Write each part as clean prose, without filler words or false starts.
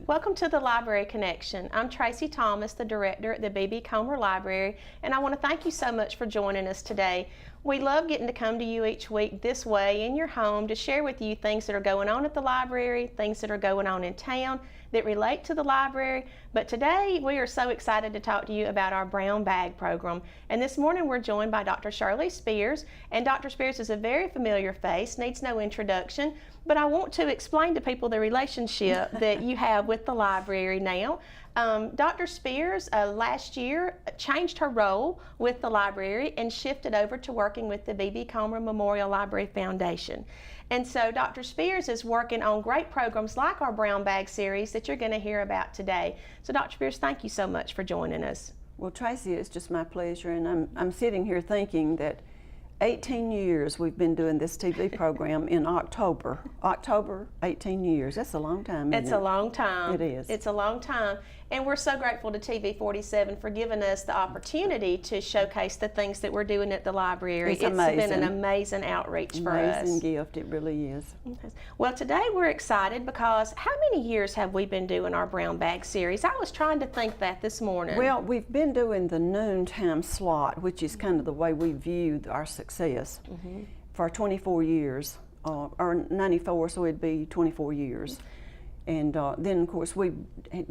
Welcome to the Library Connection. I'm Tracey Thomas, the director at the B.B. Comer Library, and I want to thank you so much for joining us today. We love getting to come to you each week this way in your home to share with you things that are going on at the library, things that are going on in town that relate to the library. But today we are so excited to talk to you about our brown bag program. And this morning we're joined by Dr. Shirley Spears. And Dr. Spears is a very familiar face, needs no introduction. But I want to explain to people the relationship that you have with the library now. Dr. Spears last year changed her role with the library and shifted over to working with the B.B. Comer Memorial Library Foundation. And so Dr. Spears is working on great programs like our Brown Bag series that you're going to hear about today. So Dr. Spears, thank you so much for joining us. Well, Tracey, it's just my pleasure, and I'm sitting here thinking that 18 years we've been doing this TV program in October. October, 18 years. That's a long time, isn't it? It's a long time. It is. It's a long time. And we're so grateful to TV 47 for giving us the opportunity to showcase the things that we're doing at the library. It's amazing. Been an amazing outreach for us. Amazing gift, it really is. Well, today we're excited because how many years have we been doing our Brown Bag series? I was trying to think that this morning. Well, we've been doing the noontime slot, which is kind of the way we view our success, for 24 years, or 94, so it'd be 24 years. And then, of course, we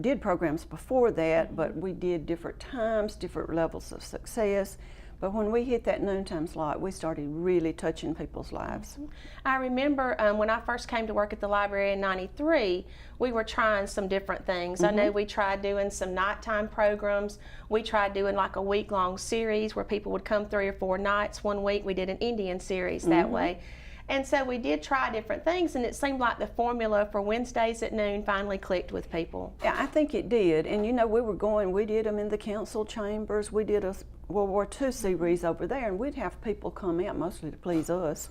did programs before that, but we did different times, different levels of success. But when we hit that noontime slot, we started really touching people's lives. I remember when I first came to work at the library in '93, we were trying some different things. I know we tried doing some nighttime programs. We tried doing like a week-long series where people would come 3 or 4 nights. One week we did an Indian series that way. And so we did try different things, and it seemed like the formula for Wednesdays at noon finally clicked with people. Yeah, I think it did. And you know, we did them in the council chambers. We did a World War II series over there, and we'd have people come out mostly to please us.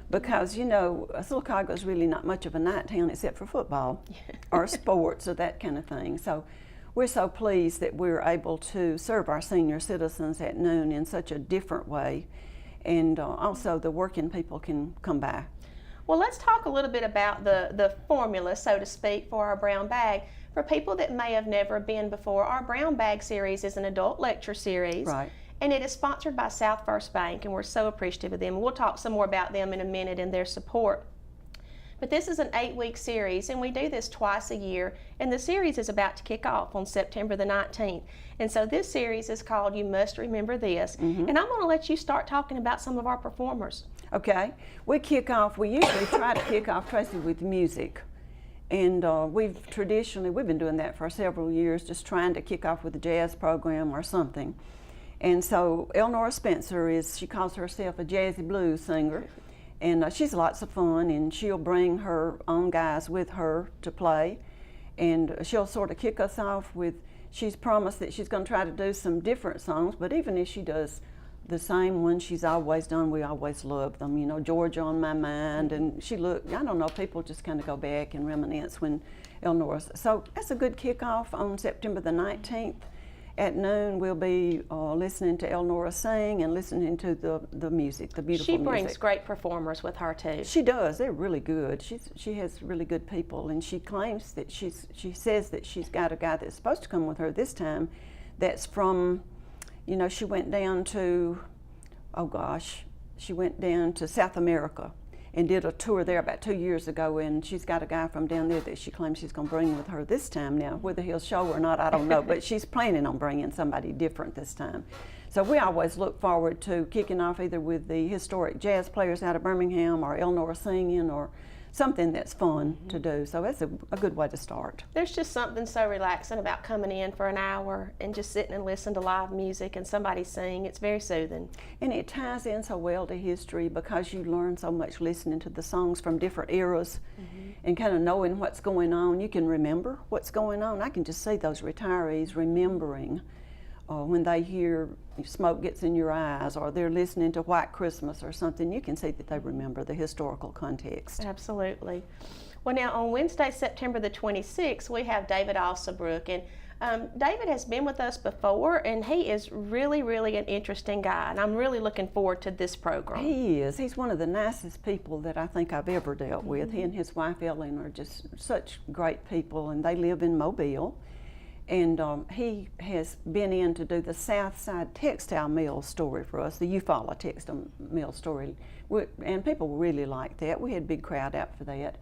Because, you know, Sylacauga's really not much of a night town except for football or sports or that kind of thing. So we're so pleased that we're able to serve our senior citizens at noon in such a different way. And also the working people can come by. Well, let's talk a little bit about the formula, so to speak, for our Brown Bag. For people that may have never been before, our Brown Bag series is an adult lecture series. Right. And it is sponsored by South First Bank, and we're so appreciative of them. We'll talk some more about them in a minute and their support. But this is an 8-week series, and we do this twice a year, and the series is about to kick off on September the 19th. And so this series is called You Must Remember This. And I'm going to let you start talking about some of our performers. Okay. We usually try to kick off, Tracey, with music. And we've been doing that for several years, just trying to kick off with a jazz program or something. And so Elnora Spencer she calls herself a jazzy blues singer. And she's lots of fun, and she'll bring her own guys with her to play. And she'll sort of kick us off with, she's promised that she's going to try to do some different songs, but even if she does the same one she's always done, we always love them. You know, Georgia on My Mind, and I don't know, people just kind of go back and reminisce when Elnora's. So that's a good kickoff on September the 19th. At noon, we'll be listening to Elnora sing and listening to the music, the beautiful music. She brings great performers with her too. She does. They're really good. She has really good people, and she claims that she says that she's got a guy that's supposed to come with her this time. That's from, you know, she went down to South America and did a tour there about 2 years ago, and she's got a guy from down there that she claims she's going to bring with her this time. Now, whether he'll show or not, I don't know, but she's planning on bringing somebody different this time. So we always look forward to kicking off either with the historic jazz players out of Birmingham or Elnora singing or something that's fun to do. So that's a good way to start. There's just something so relaxing about coming in for an hour and just sitting and listening to live music and somebody sing. It's very soothing. And it ties in so well to history because you learn so much listening to the songs from different eras and kind of knowing what's going on. You can remember what's going on. I can just see those retirees remembering when they hear Smoke Gets in Your Eyes, or they're listening to White Christmas or something. You can see that they remember the historical context. Absolutely. Well, now on Wednesday, September the 26th, we have David Alsabrook, and David has been with us before, and he is really, really an interesting guy, and I'm really looking forward to this program. He is. He's one of the nicest people that I think I've ever dealt with. He and his wife Ellen are just such great people, and they live in Mobile. And he has been in to do the Southside Textile Mill story for us, the Eufaula Textile Mill story, and people really liked that. We had a big crowd out for that.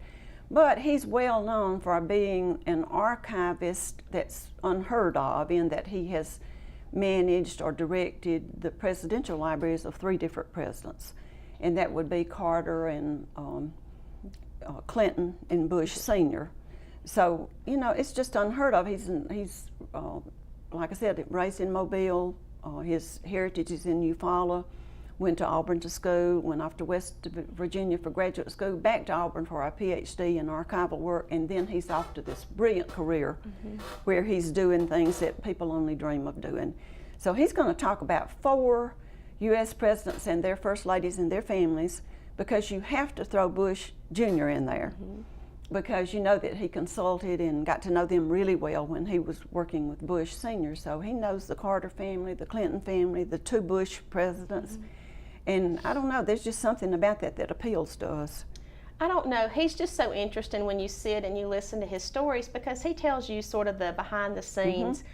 But he's well known for being an archivist that's unheard of, in that he has managed or directed the presidential libraries of 3 different presidents. And that would be Carter and Clinton and Bush Sr. So, you know, it's just unheard of. He's like I said, raised in Mobile. His heritage is in Eufaula. Went to Auburn to school, went off to West Virginia for graduate school, back to Auburn for a PhD in archival work, and then he's off to this brilliant career where he's doing things that people only dream of doing. So he's going to talk about 4 U.S. presidents and their first ladies and their families, because you have to throw Bush Jr. in there, because you know that he consulted and got to know them really well when he was working with Bush Sr. So he knows the Carter family, the Clinton family, the 2 Bush presidents. And I don't know, there's just something about that that appeals to us. I don't know, he's just so interesting when you sit and you listen to his stories, because he tells you sort of the behind the scenes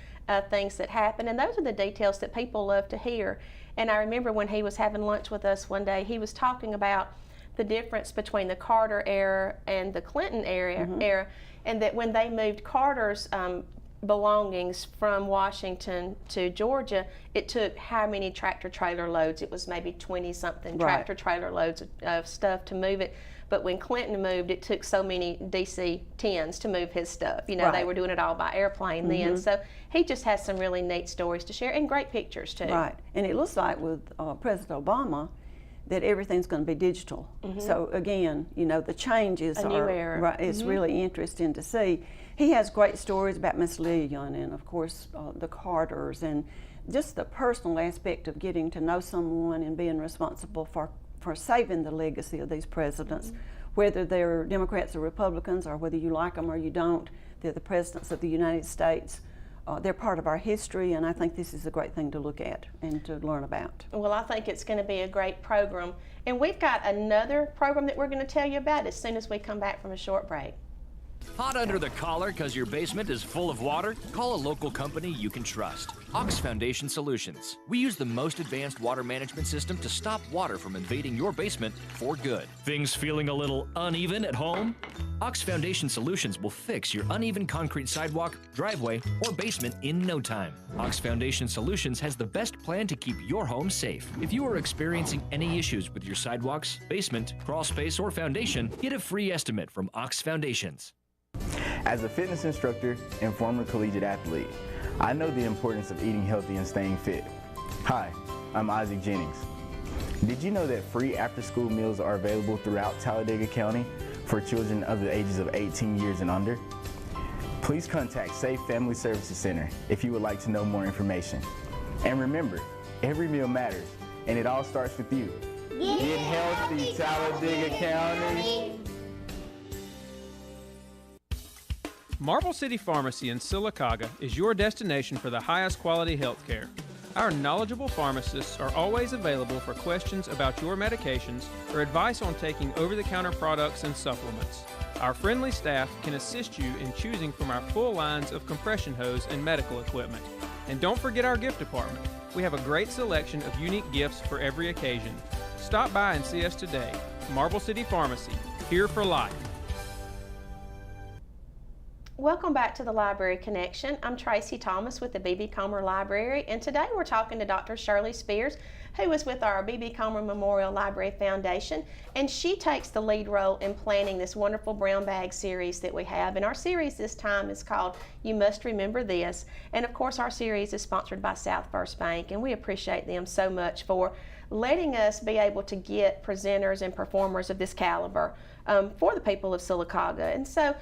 things that happen, and those are the details that people love to hear. And I remember when he was having lunch with us one day, he was talking about the difference between the Carter era and the Clinton era, and that when they moved Carter's belongings from Washington to Georgia, it took how many tractor trailer loads? It was maybe 20 something tractor trailer loads of stuff to move it. But when Clinton moved, it took so many DC-10s to move his stuff. You know, they were doing it all by airplane then. So he just has some really neat stories to share, and great pictures too. Right, and it looks like with President Obama that everything's going to be digital. So again, you know, the changes A new era. Right, it's really interesting to see. He has great stories about Miss Lillian, and of course the Carters, and just the personal aspect of getting to know someone and being responsible for saving the legacy of these presidents, whether they're Democrats or Republicans, or whether you like them or you don't. They're the presidents of the United States. They're part of our history, and I think this is a great thing to look at and to learn about. Well, I think it's going to be a great program. And we've got another program that we're going to tell you about as soon as we come back from a short break. Hot under the collar because your basement is full of water? Call a local company you can trust. Ox Foundation Solutions. We use the most advanced water management system to stop water from invading your basement for good. Things feeling a little uneven at home? Ox Foundation Solutions will fix your uneven concrete sidewalk, driveway, or basement in no time. Ox Foundation Solutions has the best plan to keep your home safe. If you are experiencing any issues with your sidewalks, basement, crawl space, or foundation, get a free estimate from Ox Foundations. As a fitness instructor and former collegiate athlete, I know the importance of eating healthy and staying fit. Hi, I'm Isaac Jennings. Did you know that free after-school meals are available throughout Talladega County for children of the ages of 18 years and under? Please contact Safe Family Services Center if you would like to know more information. And remember, every meal matters, and it all starts with you. Get healthy, Talladega County. Marble City Pharmacy in Sylacauga is your destination for the highest quality health care. Our knowledgeable pharmacists are always available for questions about your medications or advice on taking over-the-counter products and supplements. Our friendly staff can assist you in choosing from our full lines of compression hose and medical equipment. And don't forget our gift department. We have a great selection of unique gifts for every occasion. Stop by and see us today. Marble City Pharmacy, here for life. Welcome back to the Library Connection. I'm Tracey Thomas with the B.B. Comer Library, and today we're talking to Dr. Shirley Spears, who is with our B.B. Comer Memorial Library Foundation, and she takes the lead role in planning this wonderful brown bag series that we have. And our series this time is called You Must Remember This, and of course our series is sponsored by South First Bank, and we appreciate them so much for letting us be able to get presenters and performers of this caliber for the people of Sylacauga. And so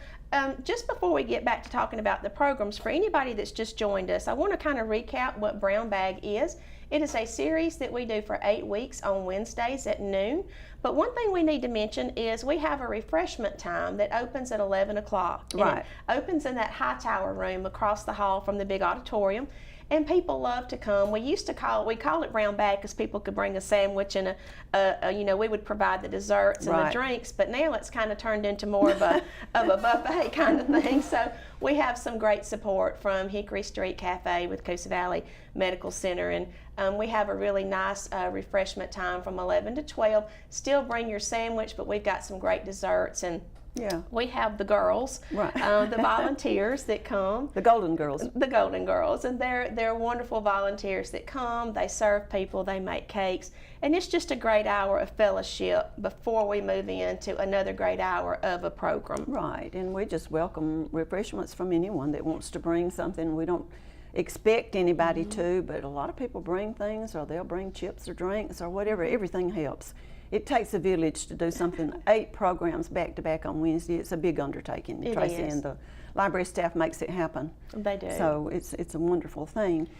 Just before we get back to talking about the programs, for anybody that's just joined us, I want to kind of recap what Brown Bag is. It is a series that we do for 8 weeks on Wednesdays at noon. But one thing we need to mention is we have a refreshment time that opens at 11 o'clock. Right. It opens in that high tower room across the hall from the big auditorium. And people love to come. We call it Brown Bag because people could bring a sandwich and we would provide the desserts and Right. the drinks, but now it's kind of turned into more of a buffet kind of thing. So we have some great support from Hickory Street Cafe with Coosa Valley Medical Center, and we have a really nice refreshment time from 11 to 12. Still bring your sandwich, but we've got some great desserts, and Yeah. we have the girls, Right. the volunteers that come. The Golden Girls. The Golden Girls, and they're wonderful volunteers that come. They serve people, they make cakes, and it's just a great hour of fellowship before we move into another great hour of a program. Right, and we just welcome refreshments from anyone that wants to bring something. We don't expect anybody to, but a lot of people bring things, or they'll bring chips or drinks or whatever. Everything helps. It takes a village to do something. 8 programs back to back on Wednesday. It's a big undertaking. It Tracey is. and the library staff makes it happen. They do. So it's a wonderful thing.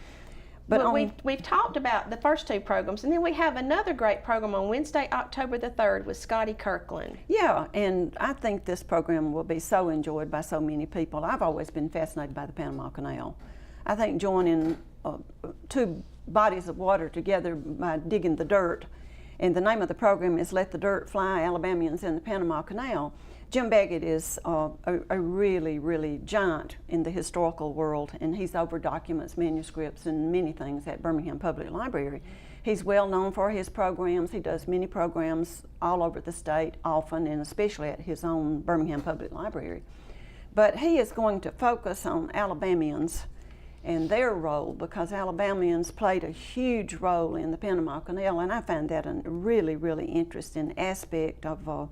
But on- we've talked about the first 2 programs, and then we have another great program on Wednesday, October the 3rd with Scotty Kirkland. Yeah, and I think this program will be so enjoyed by so many people. I've always been fascinated by the Panama Canal. I think joining 2 bodies of water together by digging the dirt, and the name of the program is Let the Dirt Fly, Alabamians in the Panama Canal. Jim Baggett is a really, really giant in the historical world, and he's over documents, manuscripts, and many things at Birmingham Public Library. He's well known for his programs. He does many programs all over the state, often, and especially at his own Birmingham Public Library. But he is going to focus on Alabamians and their role, because Alabamians played a huge role in the Panama Canal, and I find that a really, really interesting aspect of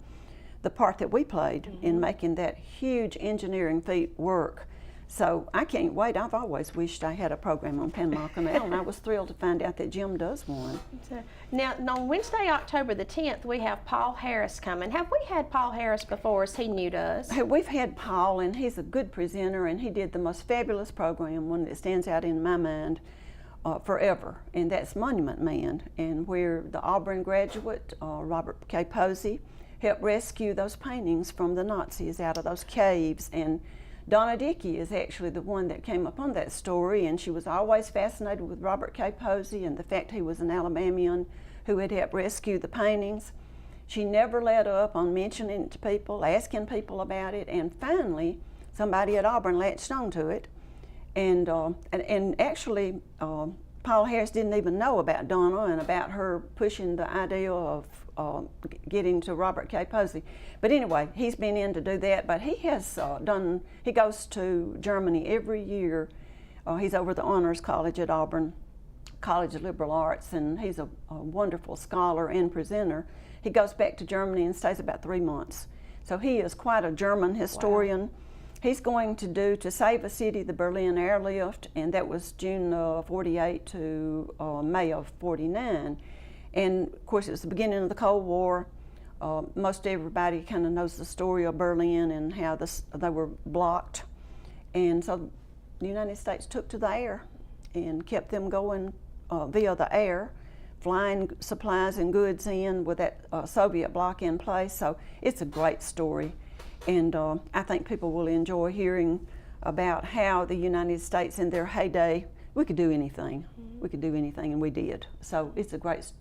the part that we played in making that huge engineering feat work. So I can't wait. I've always wished I had a program on Panama Canal, and I was thrilled to find out that Jim does one. Now, on Wednesday, October the 10th, we have Paul Harris coming. Have we had Paul Harris before? Is he new to us? Hey, we've had Paul, and he's a good presenter, and he did the most fabulous program, one that stands out in my mind forever, and that's Monument Man, and where the Auburn graduate, Robert K. Posey, helped rescue those paintings from the Nazis out of those caves. And Donna Dickey is actually the one that came upon that story, and she was always fascinated with Robert K. Posey and the fact he was an Alabamian who had helped rescue the paintings. She never let up on mentioning it to people, asking people about it, and finally somebody at Auburn latched onto it. And actually Paul Harris didn't even know about Donna and about her pushing the idea of getting to Robert K. Posey. But anyway, he's been in to do that, but he has he goes to Germany every year. He's over the Honors College at Auburn, College of Liberal Arts, and he's a wonderful scholar and presenter. He goes back to Germany and stays about 3 months. So he is quite a German historian. Wow. He's going to do To Save a City, the Berlin Airlift, and that was June of 48 to May of 49. And of course, it was the beginning of the Cold War. Most everybody kind of knows the story of Berlin and how they were blocked. And so the United States took to the air and kept them going via the air, flying supplies and goods in with that Soviet bloc in place. So it's a great story. And I think people will enjoy hearing about how the United States in their heyday, we could do anything. We could do anything, and we did. So it's a great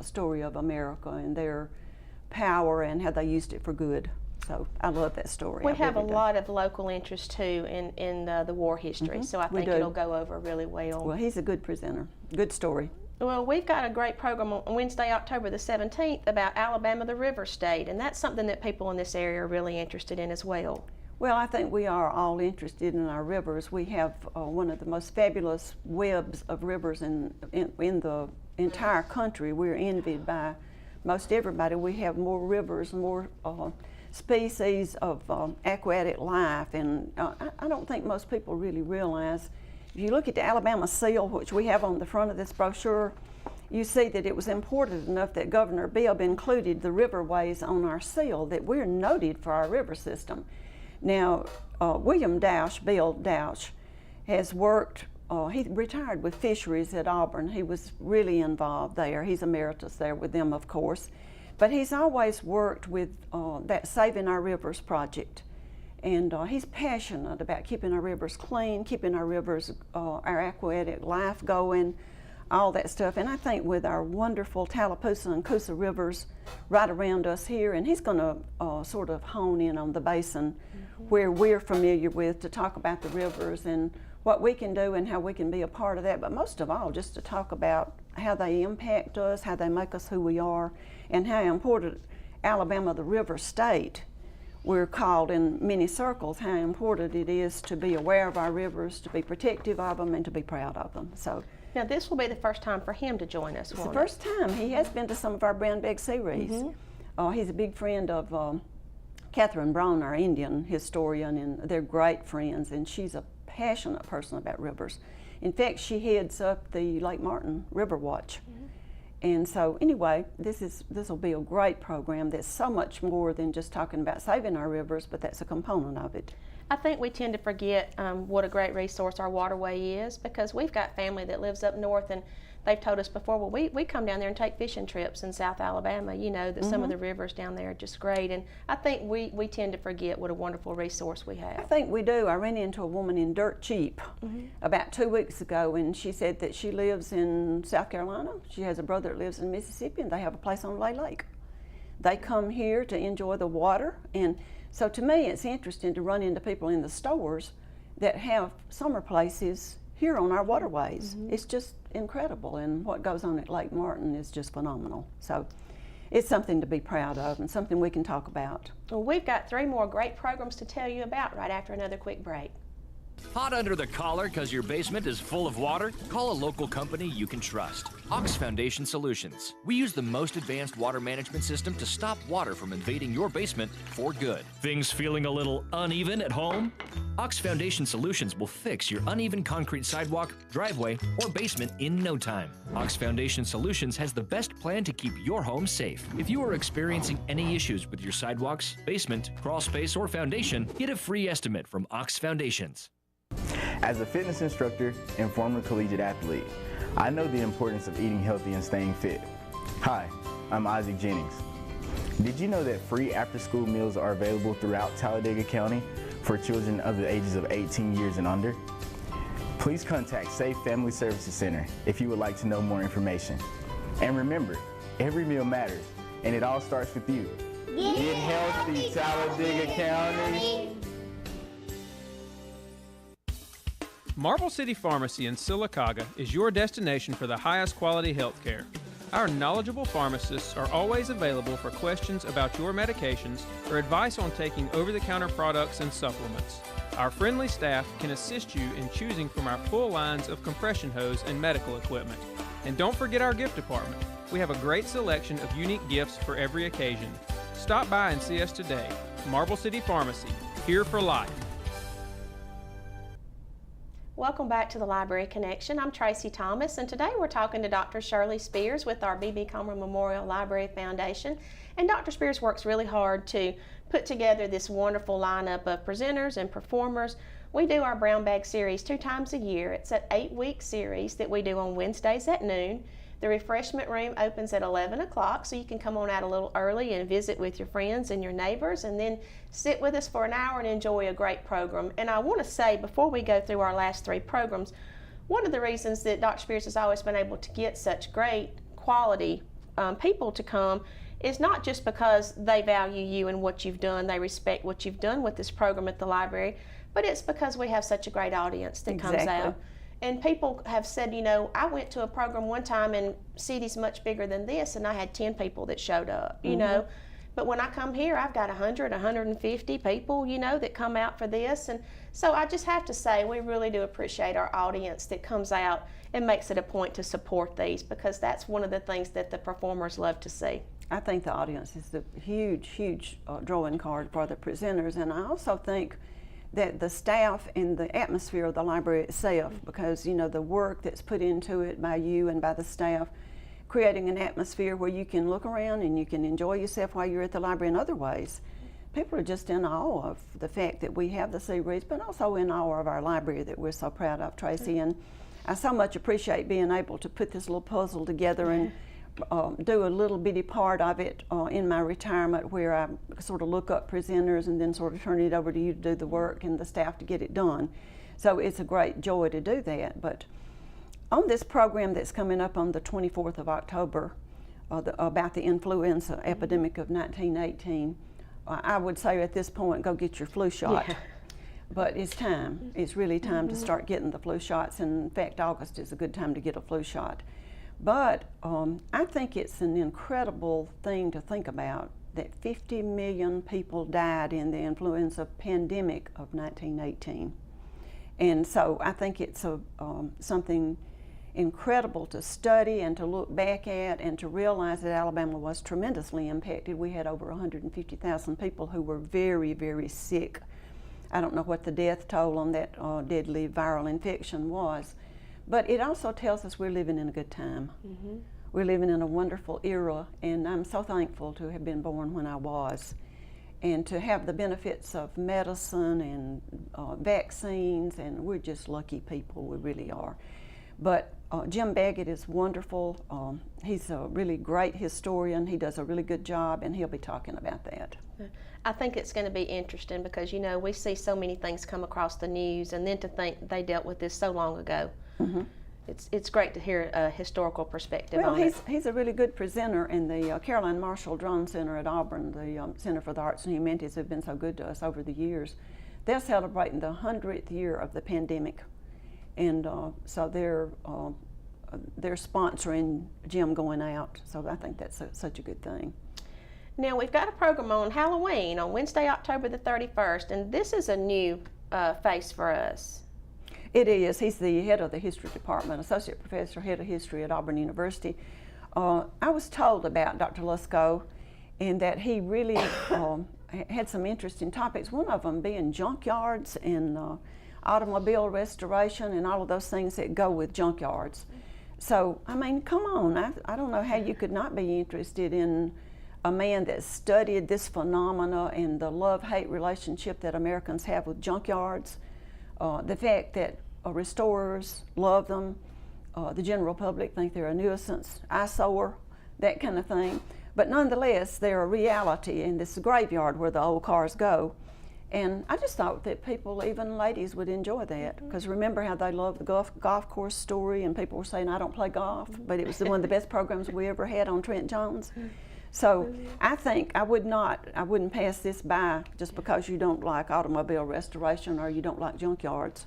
story of America and their power and how they used it for good. So I love that story. We have a lot of local interest too in the war history, so I think it'll go over really well. Well, he's a good presenter. Good story. Well, we've got a great program on Wednesday, October the 17th about Alabama, the River State, and that's something that people in this area are really interested in as well. Well, I think we are all interested in our rivers. We have one of the most fabulous webs of rivers in the entire country. We're envied by most everybody. We have more rivers, more species of aquatic life, and I don't think most people really realize. If you look at the Alabama seal, which we have on the front of this brochure, you see that it was important enough that Governor Bibb included the riverways on our seal, that we're noted for our river system. Now, William Dausch, Bill Dausch, has worked, he retired with fisheries at Auburn. He was really involved there. He's emeritus there with them, of course. But he's always worked with that Saving Our Rivers project. And he's passionate about keeping our rivers clean, keeping our rivers, our aquatic life going, all that stuff. And I think with our wonderful Tallapoosa and Coosa rivers right around us here, and he's going to sort of hone in on the basin where we're familiar with to talk about the rivers and what we can do and how we can be a part of that. But most of all, just to talk about how they impact us, how they make us who we are, and how important Alabama, the river state, we're called in many circles, how important it is to be aware of our rivers, to be protective of them, and to be proud of them. So now this will be the first time for him to join us. it's the first time. He has been to some of our brown bag series. He's a big friend of Catherine Brown, our Indian historian, and they're great friends, and she's a passionate person about rivers. In fact, she heads up the Lake Martin River Watch. And so anyway, this will be a great program that's so much more than just talking about saving our rivers, but that's a component of it. I think we tend to forget what a great resource our waterway is, because we've got family that lives up north, and they've told us before, well, we come down there and take fishing trips in South Alabama, you know, that some of the rivers down there are just great. And I think we tend to forget what a wonderful resource we have. I think we do. I ran into a woman in Dirt Cheap about 2 weeks ago, and she said that she lives in South Carolina. She has a brother that lives in Mississippi, and they have a place on Lay Lake. They come here to enjoy the water, and so to me it's interesting to run into people in the stores that have summer places here on our waterways. It's just incredible, and what goes on at Lake Martin is just phenomenal. So it's something to be proud of and something we can talk about. Well, we've got 3 more great programs to tell you about right after another quick break. Hot under the collar because your basement is full of water? Call a local company you can trust. Ox Foundation Solutions. We use the most advanced water management system to stop water from invading your basement for good. Things feeling a little uneven at home? Ox Foundation Solutions will fix your uneven concrete sidewalk, driveway, or basement in no time. Ox Foundation Solutions has the best plan to keep your home safe. If you are experiencing any issues with your sidewalks, basement, crawl space, or foundation, get a free estimate from Ox Foundations. As a fitness instructor and former collegiate athlete, I know the importance of eating healthy and staying fit. Hi, I'm Isaac Jennings. Did you know that free after-school meals are available throughout Talladega County for children of the ages of 18 years and under? Please contact Safe Family Services Center if you would like to know more information. And remember, every meal matters, and it all starts with you. Get healthy, Talladega County. Marble City Pharmacy in Sylacauga is your destination for the highest quality health care. Our knowledgeable pharmacists are always available for questions about your medications or advice on taking over-the-counter products and supplements. Our friendly staff can assist you in choosing from our full lines of compression hose and medical equipment. And don't forget our gift department. We have a great selection of unique gifts for every occasion. Stop by and see us today. Marble City Pharmacy, here for life. Welcome back to the Library Connection. I'm Tracey Thomas, and today we're talking to Dr. Shirley Spears with our B.B. Comer Memorial Library Foundation. And Dr. Spears works really hard to put together this wonderful lineup of presenters and performers. We do our Brown Bag series 2 times a year. It's an 8-week series that we do on Wednesdays at noon. The refreshment room opens at 11 o'clock, so you can come on out a little early and visit with your friends and your neighbors, and then sit with us for an hour and enjoy a great program. And I want to say, before we go through our last 3 programs, one of the reasons that Dr. Spears has always been able to get such great quality people to come is not just because they value you and what you've done, they respect what you've done with this program at the library, but it's because we have such a great audience that comes out. And people have said, you know, I went to a program one time and city's much bigger than this, and I had 10 people that showed up, you know. But when I come here, I've got 100, 150 people, you know, that come out for this. And so I just have to say, we really do appreciate our audience that comes out and makes it a point to support these, because that's one of the things that the performers love to see. I think the audience is the huge drawing card for the presenters, and I also think that the staff and the atmosphere of the library itself, because you know the work that's put into it by you and by the staff, creating an atmosphere where you can look around and you can enjoy yourself while you're at the library in other ways. people are just in awe of the fact that we have the series, but also in awe of our library that we're so proud of, Tracey. And I so much appreciate being able to put this little puzzle together and do a little bitty part of it in my retirement, where I sort of look up presenters and then sort of turn it over to you to do the work and the staff to get it done. So it's a great joy to do that. But on this program that's coming up on the 24th of October about the influenza epidemic of 1918, I would say at this point, go get your flu shot. Yeah. But it's time. It's really time to start getting the flu shots. And in fact, August is a good time to get a flu shot. But I think it's an incredible thing to think about that 50 million people died in the influenza pandemic of 1918. And so I think it's something incredible to study and to look back at and to realize that Alabama was tremendously impacted. We had over 150,000 people who were very, very sick. I don't know what the death toll on that deadly viral infection was, but it also tells us we're living in a good time. We're living in a wonderful era, and I'm so thankful to have been born when I was, and to have the benefits of medicine and vaccines, and we're just lucky people, we really are. But Jim Baggett is wonderful. He's a really great historian. He does a really good job, and he'll be talking about that. I think it's going to be interesting because, you know, we see so many things come across the news, and then to think they dealt with this so long ago. It's great to hear a historical perspective on it. He's a really good presenter, and the Caroline Marshall Drone Center at Auburn, the Center for the Arts and Humanities, have been so good to us over the years. They're celebrating the 100th year of the pandemic, and so they're sponsoring Jim going out. So I think that's such a good thing. Now we've got a program on Halloween on Wednesday, October the 31st, and this is a new face for us. It is. He's the head of the history department, associate professor, head of history at Auburn University. I was told about Dr. Lusko, and that he really had some interesting topics, one of them being junkyards and automobile restoration and all of those things that go with junkyards. So, I mean, come on, I don't know how you could not be interested in a man that studied this phenomena and the love-hate relationship that Americans have with junkyards. The fact that restorers love them, the general public think they're a nuisance, eyesore, that kind of thing. But nonetheless, they're a reality in this graveyard where the old cars go. And I just thought that people, even ladies, would enjoy that. Because remember how they loved the golf course story, and people were saying, I don't play golf, but it was one of the best programs we ever had on Trent Jones. So I think I wouldn't pass this by just because you don't like automobile restoration or you don't like junkyards.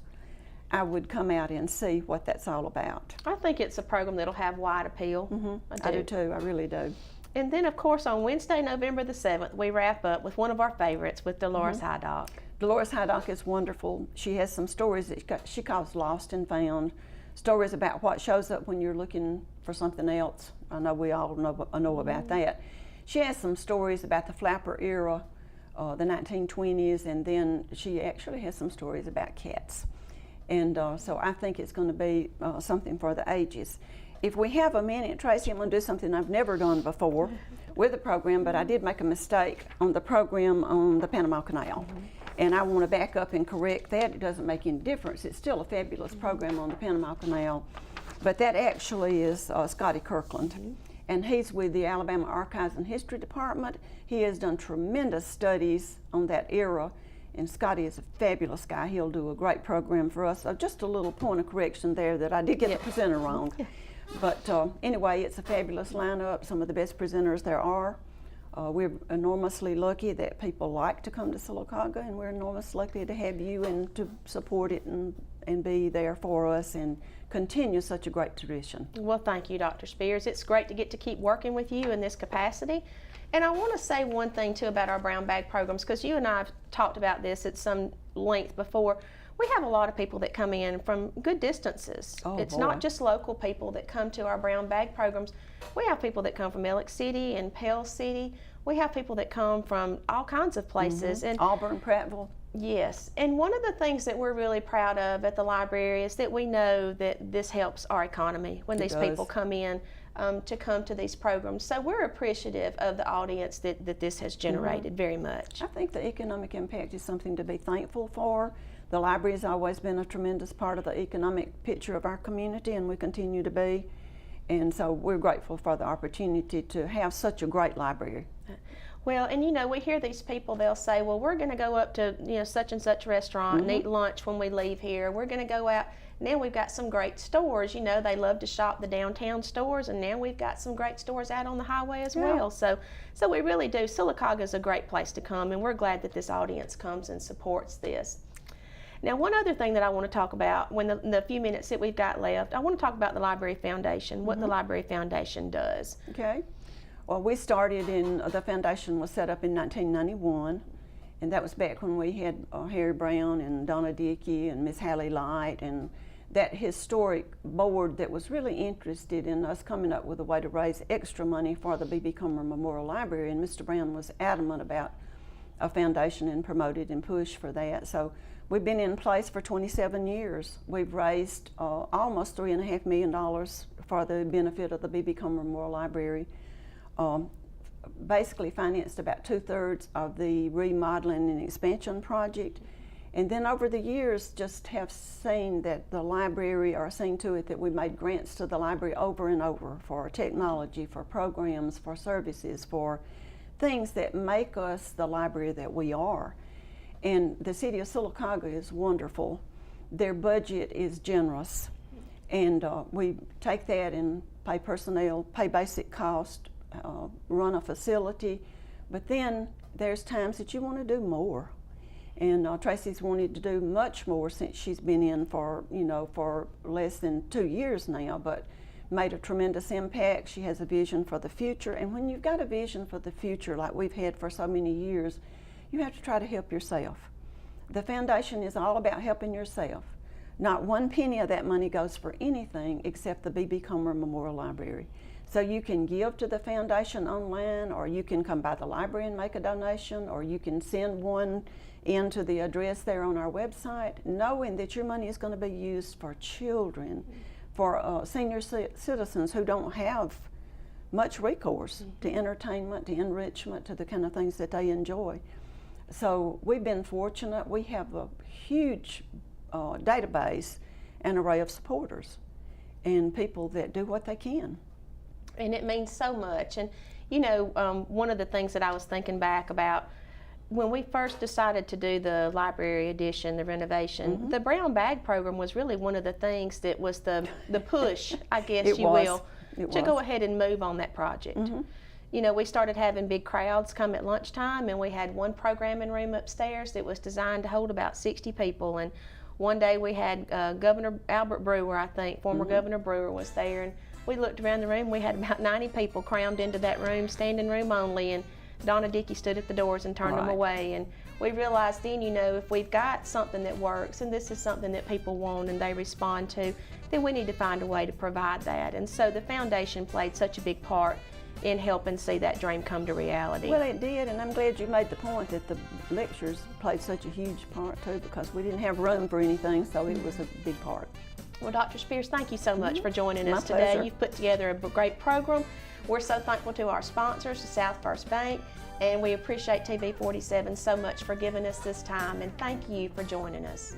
I would come out and see what that's all about. I think it's a program that'll have wide appeal. I do too, I really do. And then, of course, on Wednesday, November the 7th, we wrap up with one of our favorites with Dolores Hydock. Dolores Hydock is wonderful. She has some stories that she calls lost and found, stories about what shows up when you're looking for something else. I know we all know about that. She has some stories about the flapper era, the 1920s, and then she actually has some stories about cats. And so I think it's going to be something for the ages. If we have a minute, Tracey, I'm going to do something I've never done before with the program, but I did make a mistake on the program on the Panama Canal. And I want to back up and correct that. It doesn't make any difference. It's still a fabulous program on the Panama Canal. But that actually is Scotty Kirkland. And he's with the Alabama Archives and History Department. He has done tremendous studies on that era. And Scotty is a fabulous guy. He'll do a great program for us. Just a little point of correction there that I did get the presenter wrong. But anyway, it's a fabulous lineup, some of the best presenters there are. We're enormously lucky that people like to come to Sylacauga, and we're enormously lucky to have you and to support it and be there for us and continue such a great tradition. Well, thank you, Dr. Spears. It's great to get to keep working with you in this capacity. And I want to say one thing, too, about our brown bag programs, because you and I have talked about this at some length before. We have a lot of people that come in from good distances. It's not just local people that come to our brown bag programs. We have people that come from Ellick City and Pell City. We have people that come from all kinds of places. And Auburn, Prattville. Yes, and one of the things that we're really proud of at the library is that we know that this helps our economy when these people come in. to come to these programs. So we're appreciative of the audience that this has generated very much. I think the economic impact is something to be thankful for. The library has always been a tremendous part of the economic picture of our community, and we continue to be. And so we're grateful for the opportunity to have such a great library. Well, and you know, we hear these people, they'll say, well, we're going to go up to, you know, such and such restaurant and eat lunch when we leave here. We're going to go out. Now we've got some great stores. You know, they love to shop the downtown stores, and now we've got some great stores out on the highway as well. So we really do. Sylacauga is a great place to come, and we're glad that this audience comes and supports this. Now, one other thing that I want to talk about in the few minutes that we've got left, I want to talk about the Library Foundation, what the Library Foundation does. Okay. Well, we started the foundation was set up in 1991, and that was back when we had Harry Brown and Donna Dickey and Miss Hallie Light, and that historic board that was really interested in us coming up with a way to raise extra money for the B.B. Comer Memorial Library, and Mr. Brown was adamant about a foundation and promoted and pushed for that. So we've been in place for 27 years. We've raised almost $3.5 million for the benefit of the B.B. Comer Memorial Library. Basically financed about 2/3 of the remodeling and expansion project. And then over the years just have seen that the library, or seen to it that we made grants to the library over and over for technology, for programs, for services, for things that make us the library that we are. And the city of Sylacauga is wonderful. Their budget is generous, and we take that and pay personnel, pay basic cost, run a facility, but then there's times that you want to do more. And Tracey's wanted to do much more since she's been in for less than 2 years now, but made a tremendous impact. She has a vision for the future, and when you've got a vision for the future like we've had for so many years, you have to try to help yourself. The foundation is all about helping yourself. Not one penny of that money goes for anything except the B.B. Comer Memorial Library. So you can give to the foundation online, or you can come by the library and make a donation, or you can send one into the address there on our website, knowing that your money is going to be used for children, for senior citizens who don't have much recourse to entertainment, to enrichment, to the kind of things that they enjoy. So we've been fortunate. We have a huge database and array of supporters and people that do what they can. And it means so much. And you know, one of the things that I was thinking back about when we first decided to do the library addition, the renovation, the brown bag program was really one of the things that was the push, I guess to go ahead and move on that project. You know, we started having big crowds come at lunchtime, and we had one programming room upstairs that was designed to hold about 60 people. And one day we had Governor Albert Brewer, I think, former Governor Brewer was there, and we looked around the room, we had about 90 people crammed into that room, standing room only, and Donna Dickey stood at the doors and turned them away. And we realized then, you know, if we've got something that works and this is something that people want and they respond to, then we need to find a way to provide that. And so the foundation played such a big part in helping see that dream come to reality. Well, it did, and I'm glad you made the point that the lectures played such a huge part too, because we didn't have room for anything, so it was a big part. Well, Dr. Spears, thank you so much for joining us My today. pleasure. You've put together a great program. We're so thankful to our sponsors, the South First Bank, and we appreciate TV 47 so much for giving us this time, and thank you for joining us.